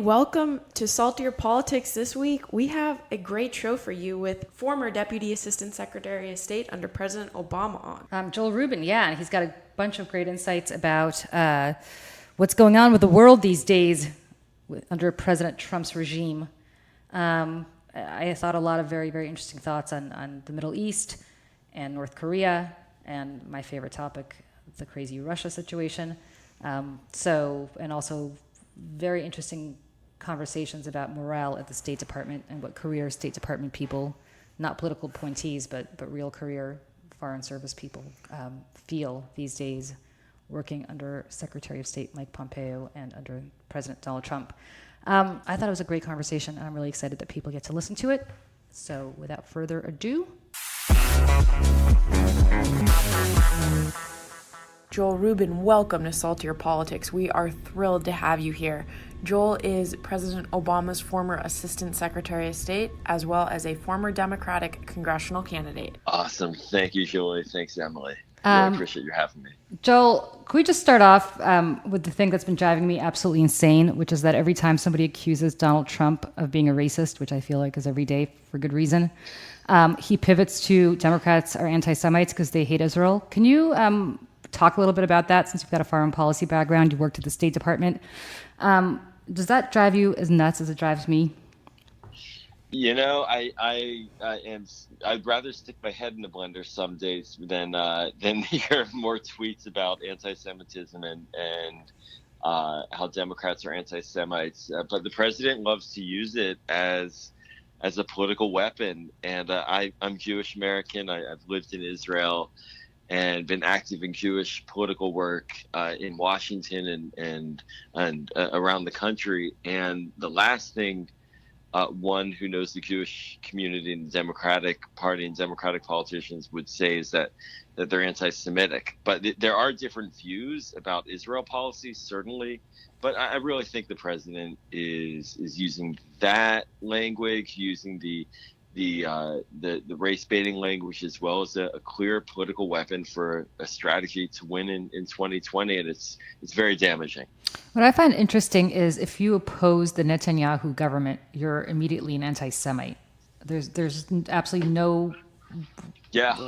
welcome to Saltier Politics. This week, we have a great show for you with former Deputy Assistant Secretary of State under President Obama on. Joel Rubin, and he's got a bunch of great insights about what's going on with the world these days under President Trump's regime. I thought a lot of very, very interesting thoughts on the Middle East and North Korea, and my favorite topic, the crazy Russia situation. And also very interesting conversations about morale at the State Department and what career State Department people, not political appointees, but real career Foreign Service people feel these days working under Secretary of State Mike Pompeo and under President Donald Trump. I thought it was a great conversation, and I'm really excited that people get to listen to it. So without further ado. Joel Rubin, welcome to Saltier Politics. We are thrilled to have you here. Joel is President Obama's former Assistant Secretary of State, as well as a former Democratic congressional candidate. Awesome. Thank you, Julie. Thanks, Emily. Really appreciate you having me. Joel, could we just start off with the thing that's been driving me absolutely insane, which is that every time somebody accuses Donald Trump of being a racist, which I feel like is every day for good reason, he pivots to Democrats are anti-Semites because they hate Israel. Can you talk a little bit about that, since you've got a foreign policy background, you worked at the State Department? Does that drive you as nuts as it drives me? You know, I'd rather stick my head in the blender some days than hear more tweets about anti-Semitism and how Democrats are anti-Semites. But the president loves to use it as a political weapon. And I'm Jewish American. I've lived in Israel and been active in Jewish political work in Washington and around the country. And the last thing one who knows the Jewish community and the Democratic Party and Democratic politicians would say is that they're anti-Semitic. But there are different views about Israel policy, certainly. But I really think the president is using that language, using the race baiting language, as well as a clear political weapon for a strategy to win in 2020, and it's very damaging. What I find interesting is if you oppose the Netanyahu government, you're immediately an anti-Semite. There's absolutely no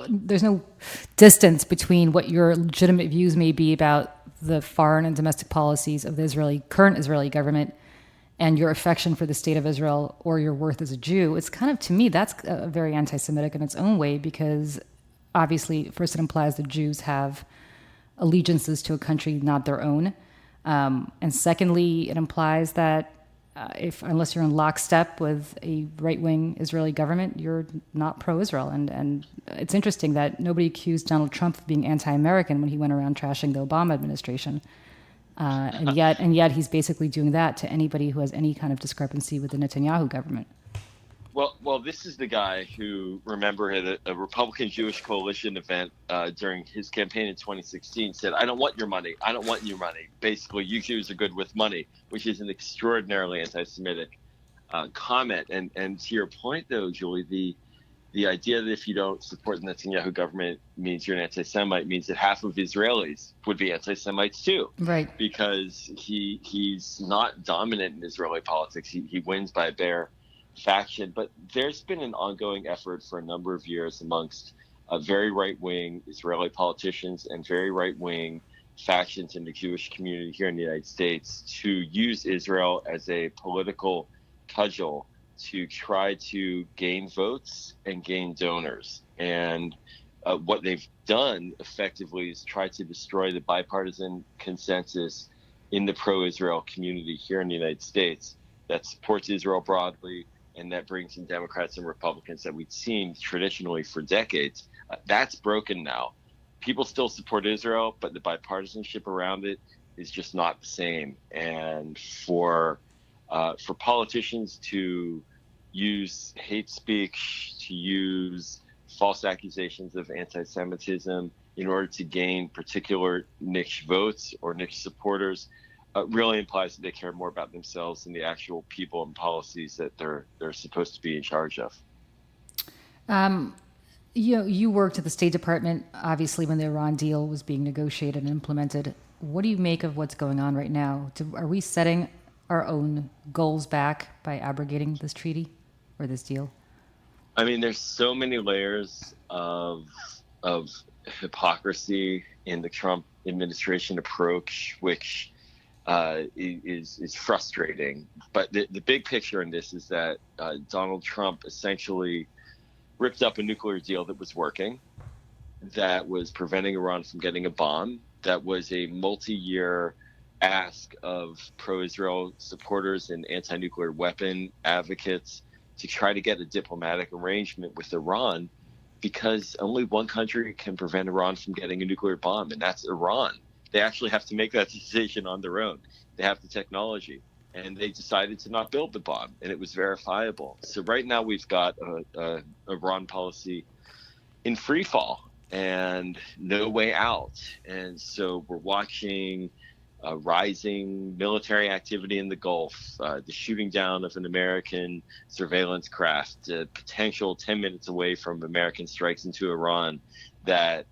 there's no distance between what your legitimate views may be about the foreign and domestic policies of the current Israeli government and your affection for the state of Israel or your worth as a Jew. It's kind of, to me, that's very anti-Semitic in its own way, because obviously, first it implies that Jews have allegiances to a country not their own. And secondly, it implies that unless you're in lockstep with a right-wing Israeli government, you're not pro-Israel. And it's interesting that nobody accused Donald Trump of being anti-American when he went around trashing the Obama administration. And yet he's basically doing that to anybody who has any kind of discrepancy with the Netanyahu government. Well, this is the guy who, remember, at a Republican Jewish coalition event during his campaign in 2016 said, "I don't want your money. I don't want your money." Basically, you Jews are good with money, which is an extraordinarily anti-Semitic comment. And to your point, though, Julie, the idea that if you don't support the Netanyahu government means you're an anti-Semite means that half of Israelis would be anti-Semites too. Right. Because he's not dominant in Israeli politics. He wins by a bare faction. But there's been an ongoing effort for a number of years amongst very right-wing Israeli politicians and very right-wing factions in the Jewish community here in the United States to use Israel as a political cudgel to try to gain votes and gain donors. And what they've done effectively is try to destroy the bipartisan consensus in the pro-Israel community here in the United States that supports Israel broadly and that brings in Democrats and Republicans that we've seen traditionally for decades. That's broken now. People still support Israel, but the bipartisanship around it is just not the same. And for politicians to use hate speech, to use false accusations of anti-Semitism in order to gain particular niche votes or niche supporters really implies that they care more about themselves than the actual people and policies that they're supposed to be in charge of. You worked at the State Department, obviously, when the Iran deal was being negotiated and implemented. What do you make of what's going on right now? Are we setting our own goals back by abrogating this treaty or this deal? I mean, there's so many layers of hypocrisy in the Trump administration approach, which is frustrating. But the big picture in this is that Donald Trump essentially ripped up a nuclear deal that was working, that was preventing Iran from getting a bomb, that was a multi-year ask of pro-Israel supporters and anti-nuclear weapon advocates to try to get a diplomatic arrangement with Iran, because only one country can prevent Iran from getting a nuclear bomb, and that's Iran. They actually have to make that decision on their own. They have the technology, and they decided to not build the bomb, and it was verifiable. So right now we've got a Iran policy in free fall and no way out. And so we're watching rising military activity in the Gulf, the shooting down of an American surveillance craft, potential 10 minutes away from American strikes into Iran that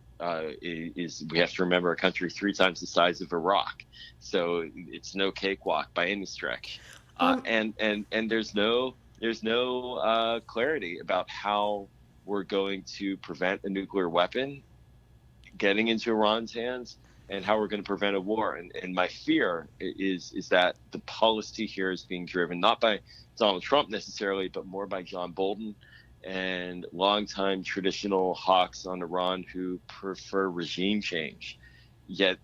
is, we have to remember, a country 3 times the size of Iraq. So it's no cakewalk by any stretch. And there's no clarity about how we're going to prevent a nuclear weapon getting into Iran's hands, and how we're going to prevent a war. And my fear is that the policy here is being driven not by Donald Trump necessarily, but more by John Bolton and longtime traditional hawks on Iran who prefer regime change. Yet,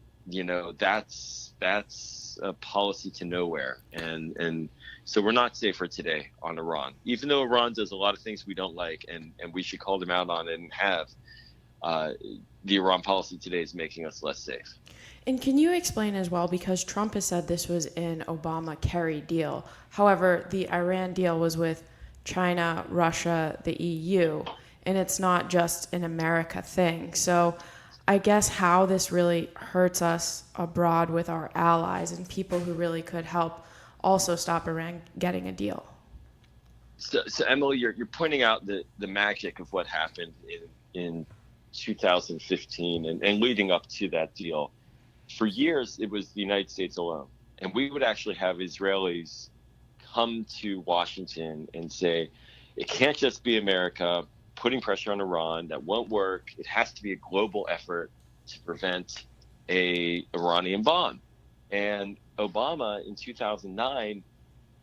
that's a policy to nowhere. And so we're not safer today on Iran, even though Iran does a lot of things we don't like, and we should call them out on it and have. The Iran policy today is making us less safe. And can you explain as well, because Trump has said this was an Obama-Kerry deal. However, the Iran deal was with China, Russia, the EU, and it's not just an America thing. So I guess how this really hurts us abroad with our allies and people who really could help also stop Iran getting a deal. So Emily, you're pointing out the magic of what happened in 2015 and leading up to that deal. For years, it was the United States alone. And we would actually have Israelis come to Washington and say, it can't just be America putting pressure on Iran. That won't work. It has to be a global effort to prevent a Iranian bomb. And Obama in 2009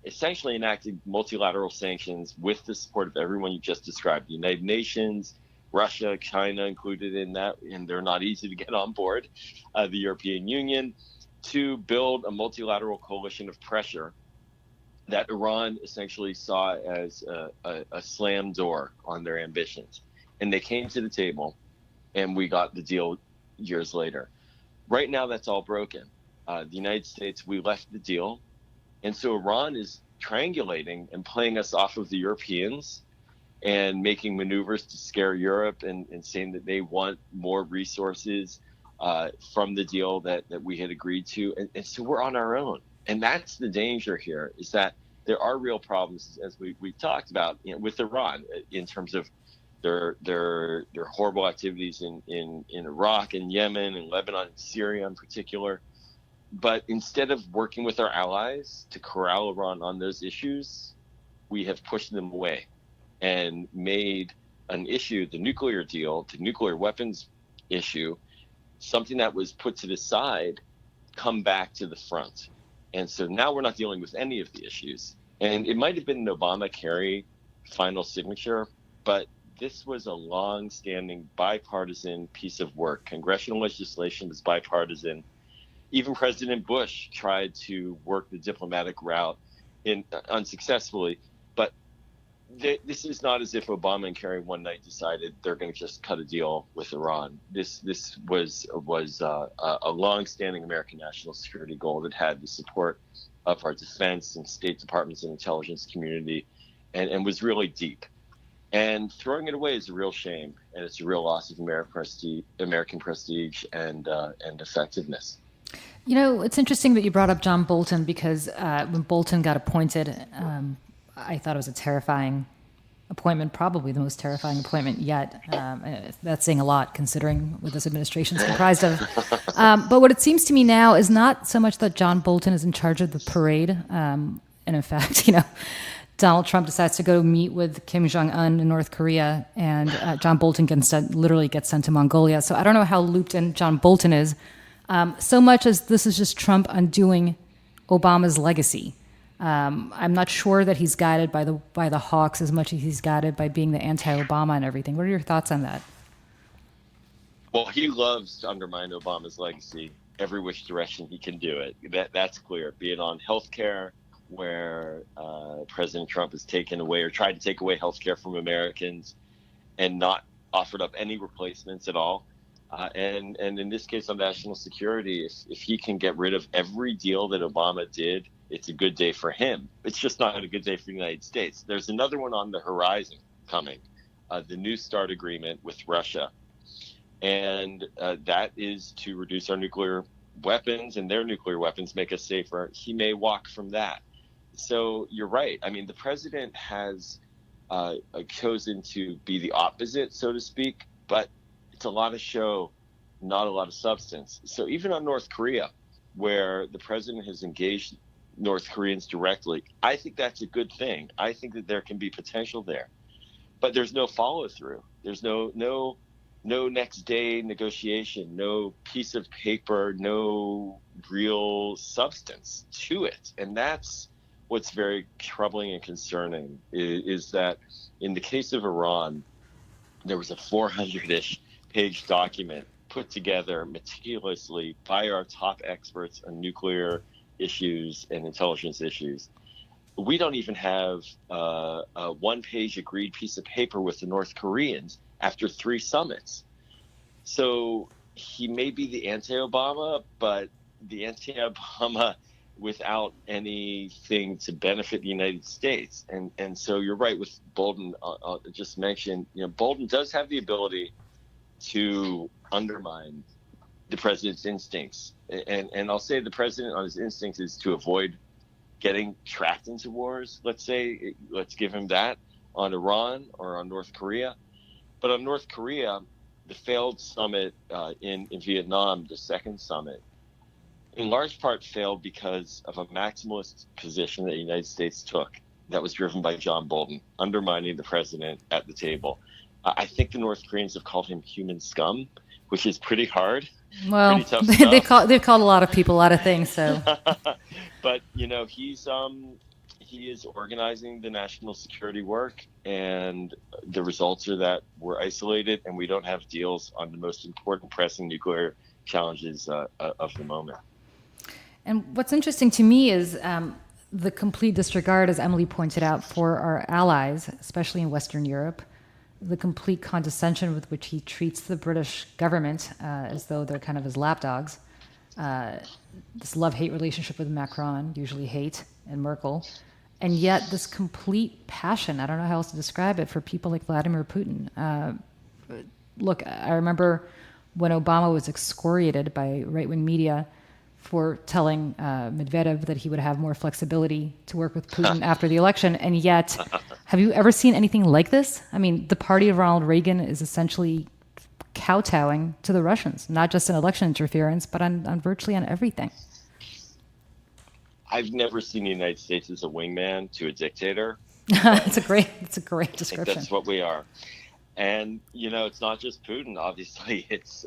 essentially enacted multilateral sanctions with the support of everyone you just described, the United Nations, Russia, China included in that, and they're not easy to get on board, the European Union, to build a multilateral coalition of pressure that Iran essentially saw as a slam door on their ambitions. And they came to the table, and we got the deal years later. Right now, that's all broken. The United States, we left the deal, and so Iran is triangulating and playing us off of the Europeans and making maneuvers to scare Europe and saying that they want more resources from the deal that we had agreed to. And so we're on our own. And that's the danger here, is that there are real problems, as we talked about, with Iran in terms of their horrible activities in Iraq and Yemen and Lebanon and Syria in particular. But instead of working with our allies to corral Iran on those issues, we have pushed them away and made an issue, the nuclear deal, the nuclear weapons issue, something that was put to the side, come back to the front. And so now we're not dealing with any of the issues. And it might have been an Obama-Kerry final signature, but this was a long-standing bipartisan piece of work. Congressional legislation was bipartisan. Even President Bush tried to work the diplomatic route unsuccessfully. But this is not as if Obama and Kerry one night decided they're going to just cut a deal with Iran. This was a long-standing American national security goal that had the support of our defense and State Departments and intelligence community, and was really deep. And throwing it away is a real shame, and it's a real loss of American prestige and effectiveness. It's interesting that you brought up John Bolton, because when Bolton got appointed, I thought it was a terrifying appointment, probably the most terrifying appointment yet. That's saying a lot considering what this administration is comprised of. But what it seems to me now is not so much that John Bolton is in charge of the parade. And in fact, Donald Trump decides to go meet with Kim Jong-un in North Korea, and John Bolton literally gets sent to Mongolia. So I don't know how looped in John Bolton is, so much as this is just Trump undoing Obama's legacy. I'm not sure that he's guided by the hawks as much as he's guided by being the anti-Obama and everything. What are your thoughts on that? Well, he loves to undermine Obama's legacy every which direction he can do it. That's clear, be it on healthcare, where President Trump has taken away or tried to take away healthcare from Americans and not offered up any replacements at all. And in this case on national security, if he can get rid of every deal that Obama did, it's a good day for him. It's just not a good day for the United States. There's another one on the horizon coming, the New START agreement with Russia. And that is to reduce our nuclear weapons, and their nuclear weapons make us safer. He may walk from that. So you're right. I mean, the president has chosen to be the opposite, so to speak, but it's a lot of show, not a lot of substance. So even on North Korea, where the president has engaged North Koreans directly, I think that's a good thing. I think that there can be potential there, but there's no follow through. There's no next day negotiation, no piece of paper, no real substance to it. And that's what's very troubling and concerning is that in the case of Iran, there was a 400-ish page document put together meticulously by our top experts on nuclear issues and intelligence issues. We don't even have a one-page agreed piece of paper with the North Koreans after 3 summits. So he may be the anti-Obama, but the anti-Obama without anything to benefit the United States. And so you're right with Bolton. I'll just mention, Bolton does have the ability to undermine the president's instincts. And I'll say the president on his instincts is to avoid getting trapped into wars. Let's give him that on Iran or on North Korea. But on North Korea, the failed summit in Vietnam, the second summit, in large part failed because of a maximalist position that the United States took that was driven by John Bolton, undermining the president at the table. I think the North Koreans have called him human scum, which is pretty hard. Well, pretty tough stuff. they've called a lot of people a lot of things. So, but he is organizing the national security work, and the results are that we're isolated and we don't have deals on the most important pressing nuclear challenges of the moment. And what's interesting to me is the complete disregard, as Emily pointed out, for our allies, especially in Western Europe, the complete condescension with which he treats the British government as though they're kind of his lapdogs, this love-hate relationship with Macron, usually hate, and Merkel, and yet this complete passion, I don't know how else to describe it, for people like Vladimir Putin. Look, I remember when Obama was excoriated by right-wing media for telling Medvedev that he would have more flexibility to work with Putin after the election. And yet, have you ever seen anything like this? I mean, the party of Ronald Reagan is essentially kowtowing to the Russians, not just in election interference, but on virtually on everything. I've never seen the United States as a wingman to a dictator. It's a great description. I think that's what we are. And, it's not just Putin, obviously. It's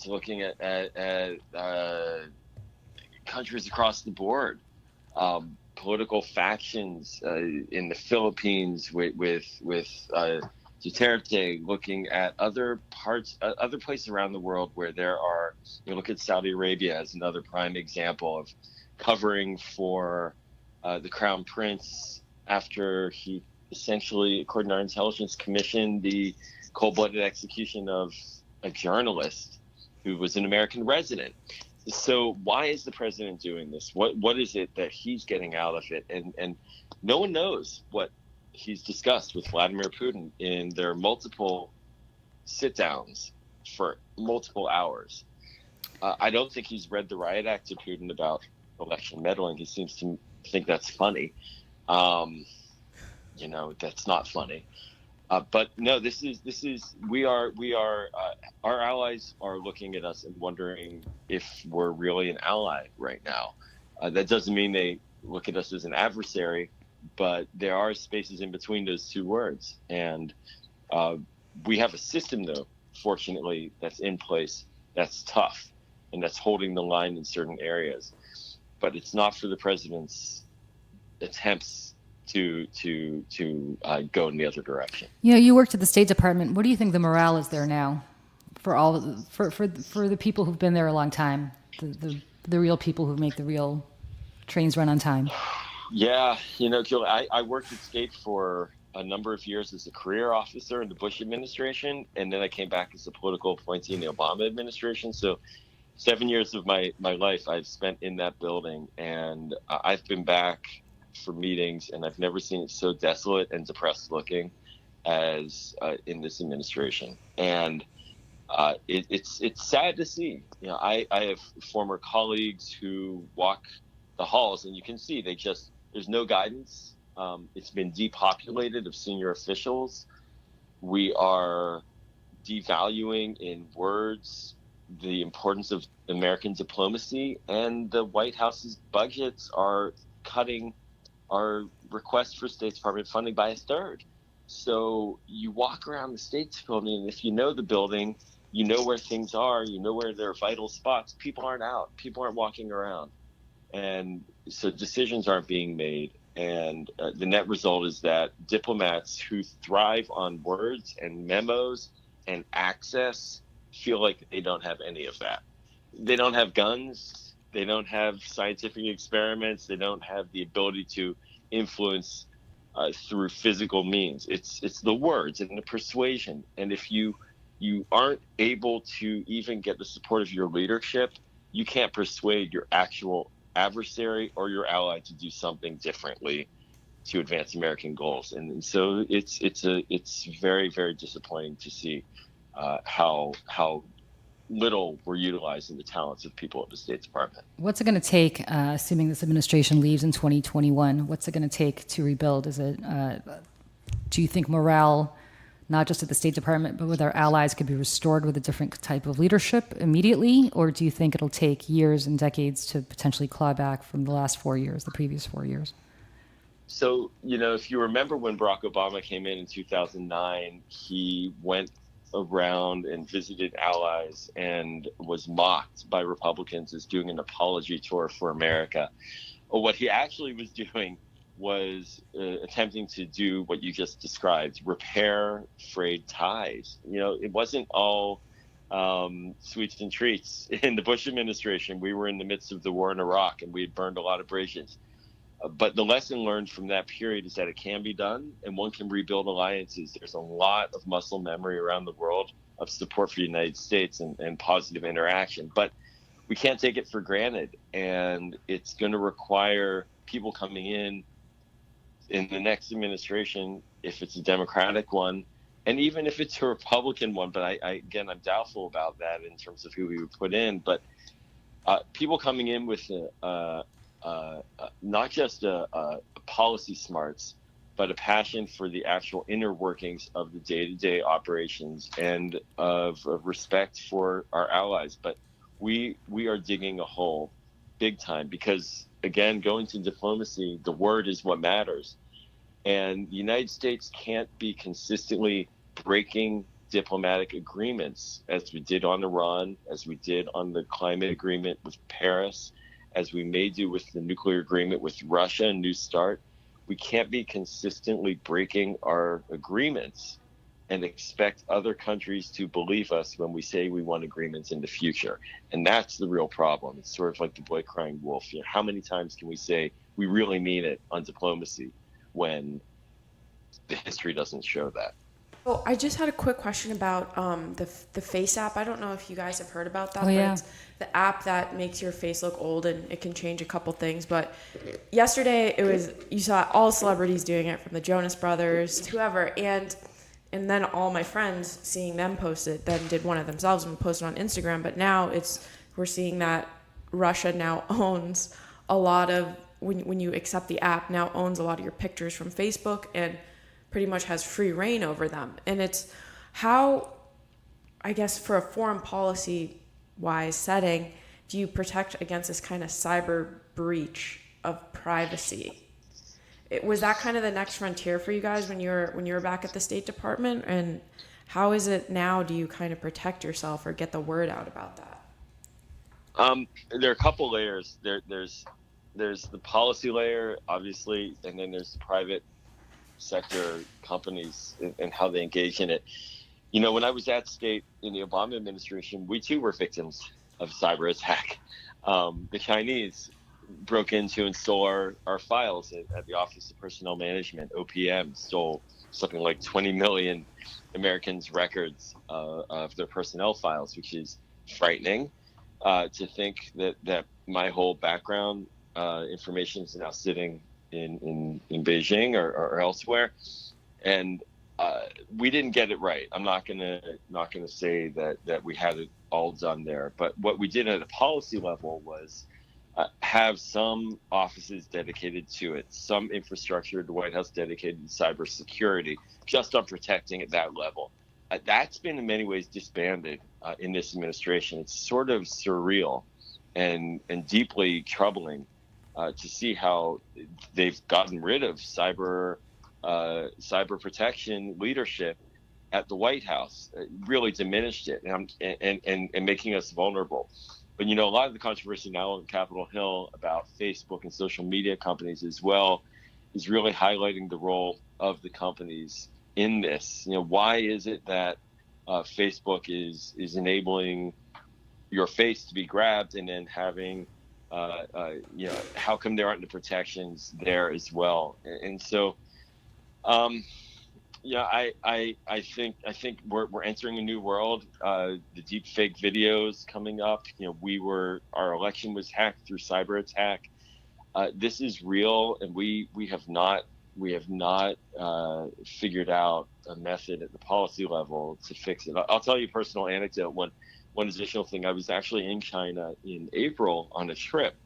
looking at countries across the board, political factions in the Philippines with Duterte, looking at other places around the world where there are. Look at Saudi Arabia as another prime example of covering for the Crown Prince after he essentially, according to our intelligence, commissioned the cold-blooded execution of a journalist who was an American resident. So why is the president doing this? What is it that he's getting out of it? And no one knows what he's discussed with Vladimir Putin in their multiple sit-downs for multiple hours. I don't think he's read the riot act to Putin about election meddling. He seems to think that's funny. that's not funny. But no, our allies are looking at us and wondering if we're really an ally right now. That doesn't mean they look at us as an adversary, but there are spaces in between those two words. And we have a system, though, fortunately, that's in place, that's tough, and that's holding the line in certain areas. But it's not for the president's attempts to go in the other direction. You worked at the State Department. What do you think the morale is there now for the people who've been there a long time, the real people who make the real trains run on time? Yeah, Gil, I worked at State for a number of years as a career officer in the Bush administration, and then I came back as a political appointee in the Obama administration. So 7 years of my life I've spent in that building, and I've been back for meetings, and I've never seen it so desolate and depressed looking as in this administration. And it's sad to see. I have former colleagues who walk the halls, and you can see there's no guidance. It's been depopulated of senior officials. We are devaluing in words the importance of American diplomacy, and the White House's budgets are cutting our request for State Department funding by a third. So you walk around the State Building, and if you know the building, you know where things are, you know where there are vital spots. People aren't out. People aren't walking around. And so decisions aren't being made. And the net result is that diplomats who thrive on words and memos and access feel like they don't have any of that. They don't have guns. They don't have scientific experiments. They don't have the ability to influence through physical means. It's the words and the persuasion. And if you aren't able to even get the support of your leadership, you can't persuade your actual adversary or your ally to do something differently to advance American goals. And so it's very, very disappointing to see how little we're utilizing the talents of people at the State Department. What's it going to take, assuming this administration leaves in 2021, what's it going to take to rebuild? Do you think morale, not just at the State Department, but with our allies, could be restored with a different type of leadership immediately? Or do you think it'll take years and decades to potentially claw back from the last 4 years, the previous 4 years? So, if you remember when Barack Obama came in 2009, he went around and visited allies and was mocked by Republicans as doing an apology tour for America. Well, what he actually was doing was attempting to do what you just described, repair frayed ties. It wasn't all sweets and treats. In the Bush administration, we were in the midst of the war in Iraq, and we had burned a lot of bridges. But the lesson learned from that period is that it can be done, and one can rebuild alliances. There's a lot of muscle memory around the world of support for the United States and positive interaction. But we can't take it for granted, and it's going to require people coming in the next administration, if it's a Democratic one, and even if it's a Republican one. But I'm doubtful about that in terms of who we would put in. But people coming in with not just a policy smarts, but a passion for the actual inner workings of the day-to-day operations and of respect for our allies. But we are digging a hole big time because, again, going to diplomacy, the word is what matters. And the United States can't be consistently breaking diplomatic agreements as we did on Iran, as we did on the climate agreement with Paris, as we may do with the nuclear agreement with Russia and New START. We can't be consistently breaking our agreements and expect other countries to believe us when we say we want agreements in the future. And that's the real problem. It's sort of like the boy crying wolf. How many times can we say we really mean it on diplomacy when the history doesn't show that? So I just had a quick question about the Face app. I don't know if you guys have heard about that, but it's the app that makes your face look old, and it can change a couple things. But yesterday you saw all celebrities doing it, from the Jonas Brothers to whoever, and then all my friends seeing them post it, then did one of themselves and posted on Instagram. But now we're seeing that Russia now owns a lot of when you accept the app, now owns a lot of your pictures from Facebook and pretty much has free reign over them. And it's how, I guess, for a foreign policy wise setting, do you protect against this kind of cyber breach of privacy? Was that kind of the next frontier for you guys when you were back at the State Department? And how is it now? Do you kind of protect yourself or get the word out about that? There are a couple layers. There's the policy layer, obviously, and then there's the private sector companies and how they engage in it. You know, when I was at State in the Obama administration, we too were victims of cyber attack. The Chinese broke into and stole our files at the Office of Personnel Management, OPM, stole something like 20 million Americans' records of their personnel files, which is frightening to think that my whole background information is now sitting in Beijing or elsewhere. And we didn't get it right. I'm not gonna say that we had it all done there. But what we did at a policy level was have some offices dedicated to it, some infrastructure at the White House dedicated to cybersecurity, just on protecting at that level. That's been in many ways disbanded in this administration. It's sort of surreal and deeply troubling to see how they've gotten rid of cyber protection leadership at the White House. It really diminished it and making us vulnerable. But, you know, a lot of the controversy now on Capitol Hill about Facebook and social media companies as well is really highlighting the role of the companies in this. You know, why is it that Facebook is enabling your face to be grabbed and then having, you know, how come there aren't the protections there as well? And so, yeah, I think we're entering a new world. The deep fake videos coming up. You know, our election was hacked through cyber attack. This is real, and we have not figured out a method at the policy level to fix it. I'll tell you a personal anecdote. One additional thing. I was actually in China in April on a trip,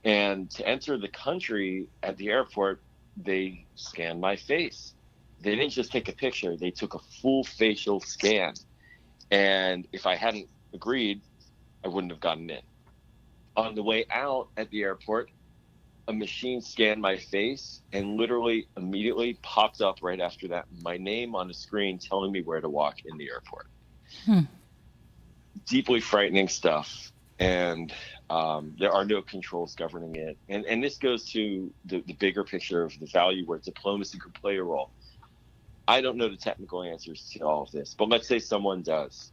and to enter the country at the airport, they scanned my face. They didn't just take a picture, they took a full facial scan. And if I hadn't agreed, I wouldn't have gotten in. On the way out at the airport, a machine scanned my face and literally immediately popped up right after that, my name on a screen telling me where to walk in the airport. Deeply frightening stuff. And there are no controls governing it. And this goes to the bigger picture of the value where diplomacy could play a role. I don't know the technical answers to all of this, but let's say someone does.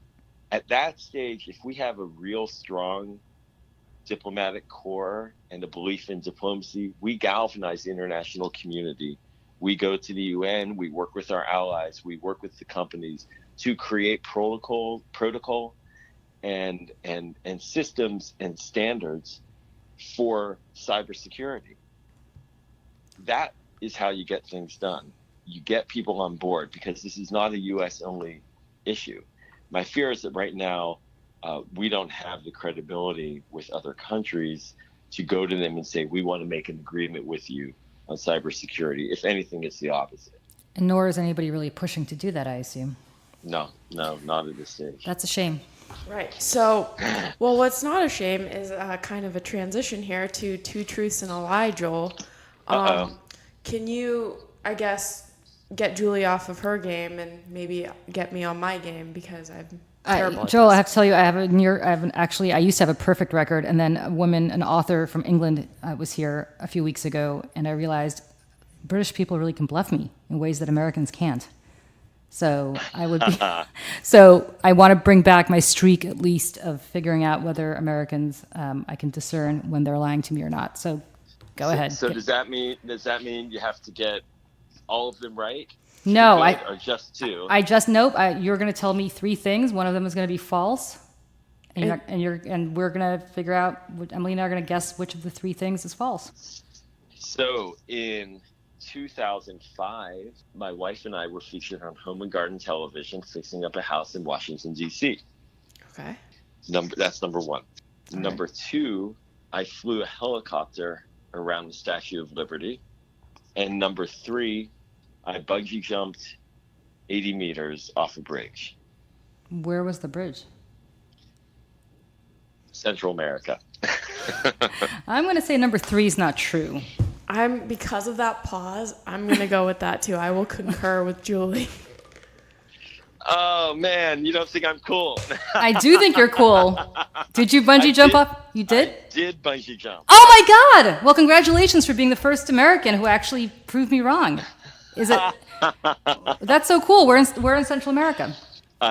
At that stage, if we have a real strong diplomatic core and a belief in diplomacy, we galvanize the international community. We go to the UN, we work with our allies, we work with the companies to create protocol and systems and standards for cybersecurity. That is how you get things done. You get people on board, because this is not a U.S. only issue. My fear is that right now we don't have the credibility with other countries to go to them and say, we want to make an agreement with you on cybersecurity. If anything, it's the opposite. And nor is anybody really pushing to do that, I assume. No, not at this stage. That's a shame. Right. So, well, what's not a shame is kind of a transition here to Two Truths and a Lie, Joel. Can you, I guess, get Julie off of her game and maybe get me on my game, because I'm terrible at Joel, this. I have to tell you, I used to have a perfect record, and then an author from England was here a few weeks ago, and I realized British people really can bluff me in ways that Americans can't. So I want to bring back my streak, at least, of figuring out whether Americans I can discern when they're lying to me or not. So go ahead. So does that mean you have to get all of them right? No, or just two? Nope. You're going to tell me three things. One of them is going to be false, and we're going to figure out. Emily and I are going to guess which of the three things is false. So in 2005, my wife and I were featured on Home and Garden Television fixing up a house in Washington, D.C. Okay. That's number one. Number two, I flew a helicopter around the Statue of Liberty. And number 3, I bungee jumped 80 meters off a bridge. Where was the bridge? Central America. I'm going to say number 3 is not true. Because of that pause, I'm going to go with that too. I will concur with Julie. Oh, man, you don't think I'm cool. I do think you're cool. Did you bungee jump off? You did? I did bungee jump. Oh, my God. Well, congratulations for being the first American who actually proved me wrong. Is it? That's so cool. We're in Central America.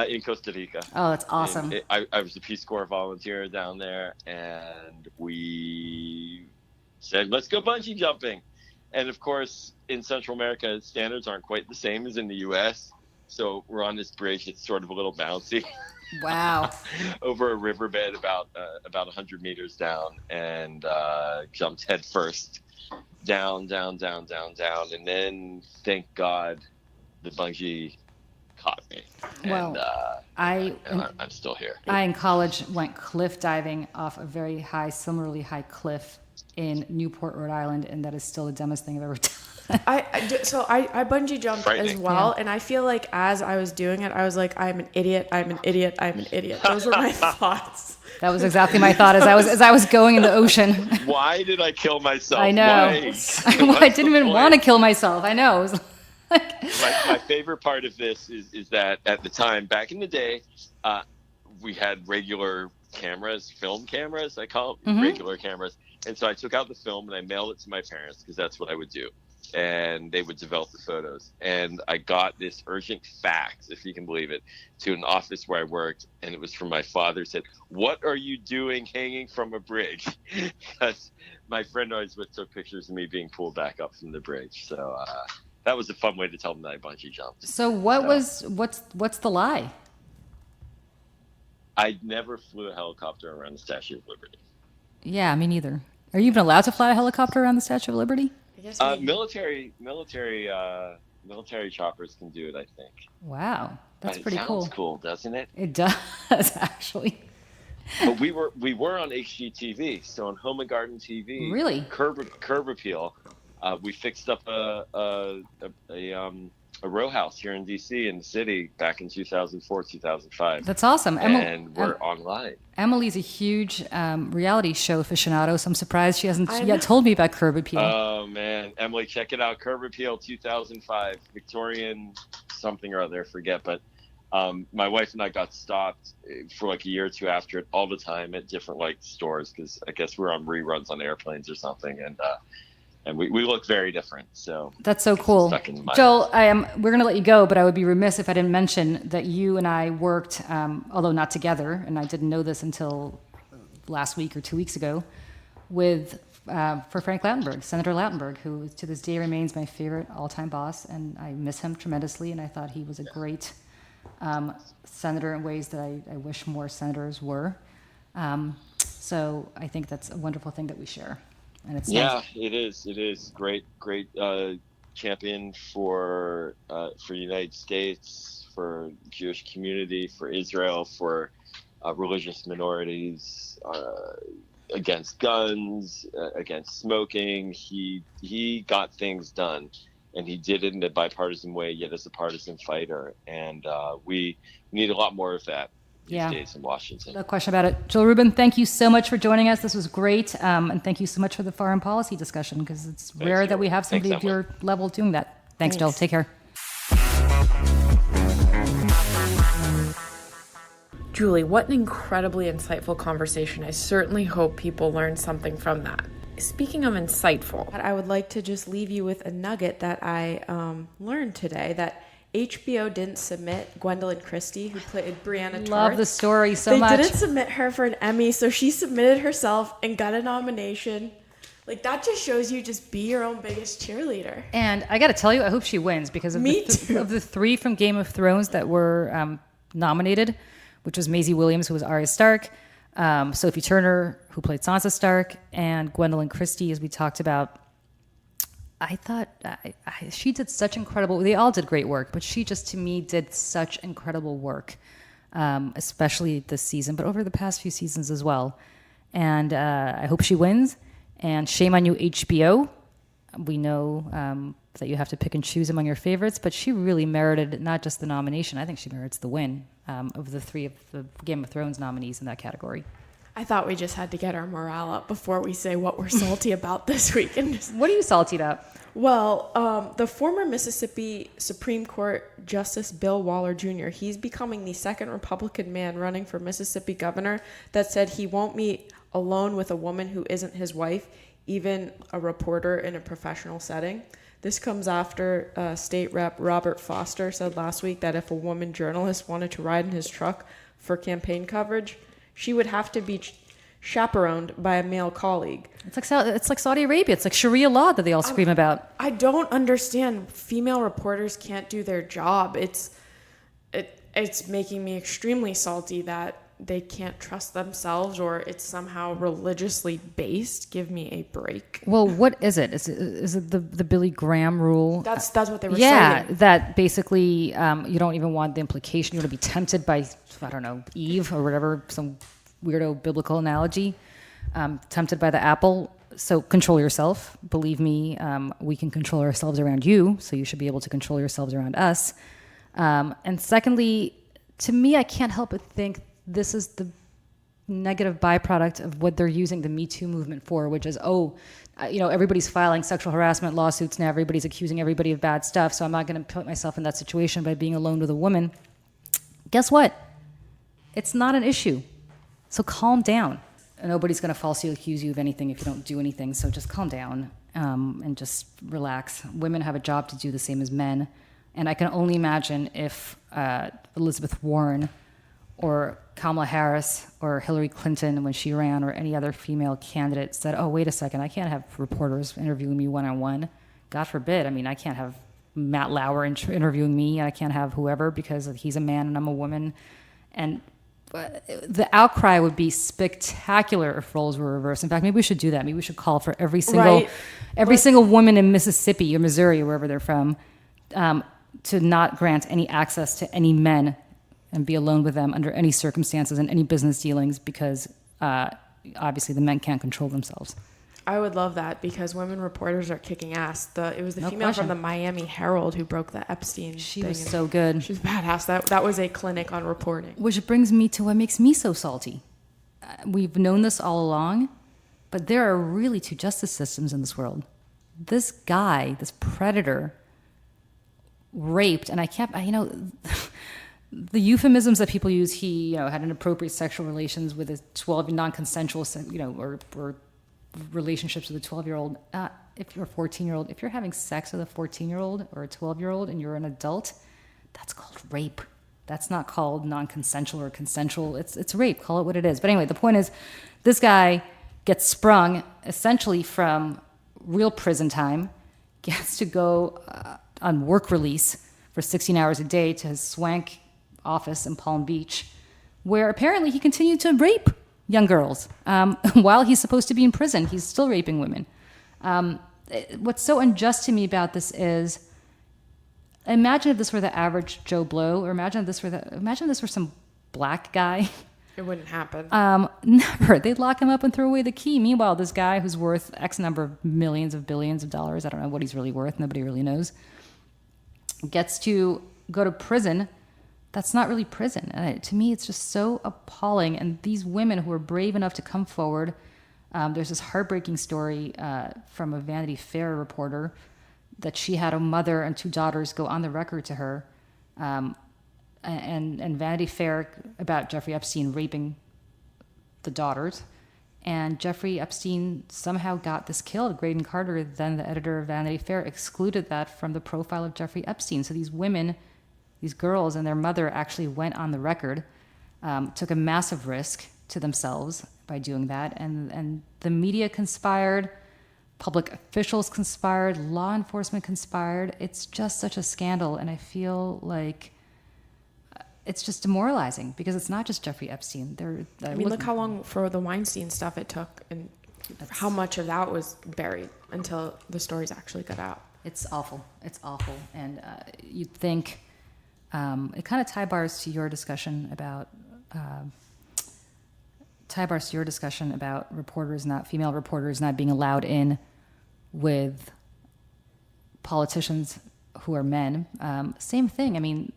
In Costa Rica. Oh, that's awesome. I was a Peace Corps volunteer down there, and we said, let's go bungee jumping. And, of course, in Central America, standards aren't quite the same as in the U.S., so we're on this bridge. It's sort of a little bouncy. Wow. Over a riverbed about 100 meters down, and jumped head first down. And then, thank God, the bungee caught me. Well, and I'm still here. I, in college, went cliff diving off a very high, similarly high cliff in Newport, Rhode Island, and that is still the dumbest thing I've ever done. I bungee jumped as well, and I feel like as I was doing it, I was like, I'm an idiot. Those were my thoughts. That was exactly my thought as I was going in the ocean. Why did I kill myself? I know. I didn't even want to kill myself. I know. It was like... my favorite part of this is that at the time, back in the day, we had regular cameras, film cameras, I call them, regular cameras. And so I took out the film and I mailed it to my parents because that's what I would do. And they would develop the photos. And I got this urgent fax, if you can believe it, to an office where I worked. And it was from my father. Said, "What are you doing hanging from a bridge?" Because my friend I was with took pictures of me being pulled back up from the bridge. So that was a fun way to tell them that I bungee jumped. So what's the lie? I never flew a helicopter around the Statue of Liberty. Yeah, me neither. Are you even allowed to fly a helicopter around the Statue of Liberty? Military choppers can do it, I think. Wow, that's pretty cool. It sounds cool, doesn't it? It does, actually. But we were on HGTV, so on Home and Garden TV. Really? Curb Appeal. We fixed up a row house here in DC in the city back in 2004, 2005. That's awesome. And we're online. Emily's a huge reality show aficionado, so I'm surprised she hasn't yet told me about Curb Appeal. Oh, man. Emily, check it out. Curb Appeal 2005. Victorian something or other, forget. But my wife and I got stopped for like a year or two after it all the time at different like stores because I guess we're on reruns on airplanes or something. And we look very different. So that's so cool. Joel, we're going to let you go, but I would be remiss if I didn't mention that you and I worked, although not together, and I didn't know this until last week or 2 weeks ago, for Frank Lautenberg, Senator Lautenberg, who to this day remains my favorite all-time boss, and I miss him tremendously, and I thought he was a great senator in ways that I wish more senators were. So I think that's a wonderful thing that we share. And it's nice. It is great champion for United States, for Jewish community, for Israel, for religious minorities, against guns, against smoking. He got things done, and he did it in a bipartisan way, yet as a partisan fighter. And we need a lot more of that. These days in Washington. No question about it. Joel Rubin, thank you so much for joining us. This was great. And thank you so much for the foreign policy discussion, because it's rare that we have somebody of your level doing that. Thanks, Joel. Take care. Julie, what an incredibly insightful conversation. I certainly hope people learned something from that. Speaking of insightful, I would like to just leave you with a nugget that I learned today, that HBO didn't submit Gwendolyn Christie, who played Brianna Torrance. Love the story so much. They didn't submit her for an Emmy, so she submitted herself and got a nomination. Like, that just shows you just be your own biggest cheerleader. And I got to tell you, I hope she wins, because of the three from Game of Thrones that were nominated, which was Maisie Williams, who was Arya Stark, Sophie Turner, who played Sansa Stark, and Gwendolyn Christie, as we talked about. I thought she did such incredible. They all did great work, but she just, to me, did such incredible work, especially this season, but over the past few seasons as well. And I hope she wins. And shame on you, HBO. We know that you have to pick and choose among your favorites, but she really merited not just the nomination. I think she merits the win of the 3 of the Game of Thrones nominees in that category. I thought we just had to get our morale up before we say what we're salty about this week. What are you salty about? Well, the former Mississippi Supreme Court Justice Bill Waller Jr., he's becoming the second Republican man running for Mississippi governor that said he won't meet alone with a woman who isn't his wife, even a reporter in a professional setting. This comes after State Rep Robert Foster said last week that if a woman journalist wanted to ride in his truck for campaign coverage, she would have to be chaperoned by a male colleague. It's like Saudi Arabia. It's like Sharia law that they all scream about. I don't understand. Female reporters can't do their job. It's making me extremely salty that they can't trust themselves, or it's somehow religiously based. Give me a break. Well, what is it? Is it the Billy Graham rule? That's what they were saying. Yeah, that basically you don't even want the implication. You want to be tempted by, I don't know, Eve or whatever, some weirdo biblical analogy. Tempted by the apple. So control yourself. Believe me, we can control ourselves around you, so you should be able to control yourselves around us. And secondly, to me, I can't help but think this is the negative byproduct of what they're using the Me Too movement for, which is, everybody's filing sexual harassment lawsuits now. Everybody's accusing everybody of bad stuff. So I'm not going to put myself in that situation by being alone with a woman. Guess what? It's not an issue. So calm down. And nobody's going to falsely accuse you of anything if you don't do anything. So just calm down and just relax. Women have a job to do the same as men. And I can only imagine if Elizabeth Warren or Kamala Harris or Hillary Clinton, when she ran, or any other female candidate said, oh, wait a second, I can't have reporters interviewing me one-on-one. God forbid. I mean, I can't have Matt Lauer interviewing me. I can't have whoever because he's a man and I'm a woman. And the outcry would be spectacular if roles were reversed. In fact, maybe we should do that. Maybe we should call for every single woman in Mississippi or Missouri or wherever they're from to not grant any access to any men and be alone with them under any circumstances and any business dealings because obviously the men can't control themselves. I would love that because women reporters are kicking ass. It was the female from the Miami Herald who broke the Epstein She thing. was so good. She was badass. That was a clinic on reporting. Which brings me to what makes me so salty. We've known this all along, but there are really 2 justice systems in this world. This guy, this predator, raped, and the euphemisms that people use, he had inappropriate sexual relations with a 12 non-consensual, or relationships with a 12-year-old. If you're a 14-year-old, if you're having sex with a 14-year-old or a 12-year-old and you're an adult, that's called rape. That's not called non-consensual or consensual. It's rape. Call it what it is. But anyway, the point is, this guy gets sprung essentially from real prison time, gets to go on work release for 16 hours a day to his swank office in Palm Beach, where apparently he continued to rape young girls. While he's supposed to be in prison, he's still raping women. What's so unjust to me about this is, imagine if this were the average Joe Blow, or imagine if this were some black guy. It wouldn't happen. Never. They'd lock him up and throw away the key. Meanwhile, this guy who's worth X number of millions of billions of dollars, I don't know what he's really worth, nobody really knows, gets to go to prison. That's not really prison. To me, it's just so appalling. And these women who are brave enough to come forward, there's this heartbreaking story from a Vanity Fair reporter that she had a mother and 2 daughters go on the record to her, and Vanity Fair about Jeffrey Epstein raping the daughters. And Jeffrey Epstein somehow got this killed. Graydon Carter, then the editor of Vanity Fair, excluded that from the profile of Jeffrey Epstein. So these women, these girls and their mother actually went on the record, took a massive risk to themselves by doing that. And the media conspired, public officials conspired, law enforcement conspired. It's just such a scandal. And I feel like it's just demoralizing because it's not just Jeffrey Epstein. Look how long for the Weinstein stuff it took and how much of that was buried until the stories actually got out. It's awful. It's awful. And you'd think it kind of tie bars to your discussion about Tybar, your discussion about female reporters not being allowed in with politicians who are men, same thing. I mean,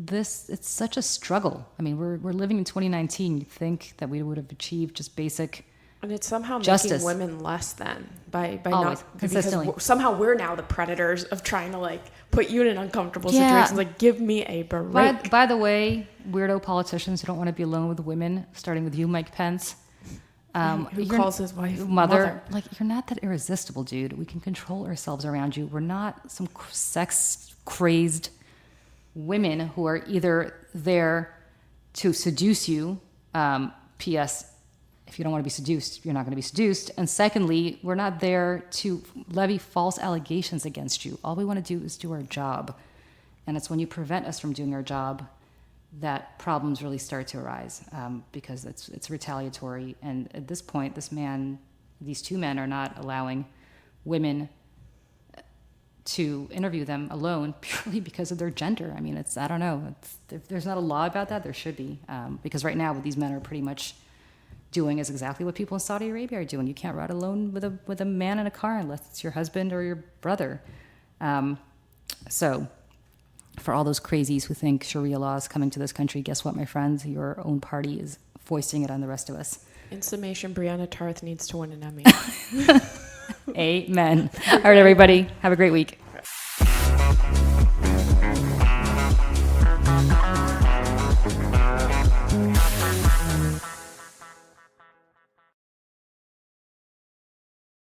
it's such a struggle. I mean, we're living in 2019. You'd think that we would have achieved just basic and it's somehow justice. Making women less than by Always, not consistently. because somehow we're now the predators of trying to like put you in an uncomfortable situation. Like, give me a break. By the way, weirdo politicians who don't want to be alone with women, starting with you, Mike Pence. Who calls his wife mother? Like, you're not that irresistible, dude. We can control ourselves around you. We're not some sex-crazed women who are either there to seduce you. P.S. If you don't want to be seduced, you're not going to be seduced. And secondly, we're not there to levy false allegations against you. All we want to do is do our job. And it's when you prevent us from doing our job that problems really start to arise, because it's retaliatory. And at this point, these two men are not allowing women to interview them alone purely because of their gender. I mean, I don't know. If there's not a law about that, there should be. Because right now, what these men are pretty much doing is exactly what people in Saudi Arabia are doing. You can't ride alone with a man in a car unless it's your husband or your brother. So for all those crazies who think Sharia law is coming to this country, guess what, my friends? Your own party is foisting it on the rest of us. In summation, Brianna Tarth needs to win an Emmy. Amen. All right, everybody. Have a great week.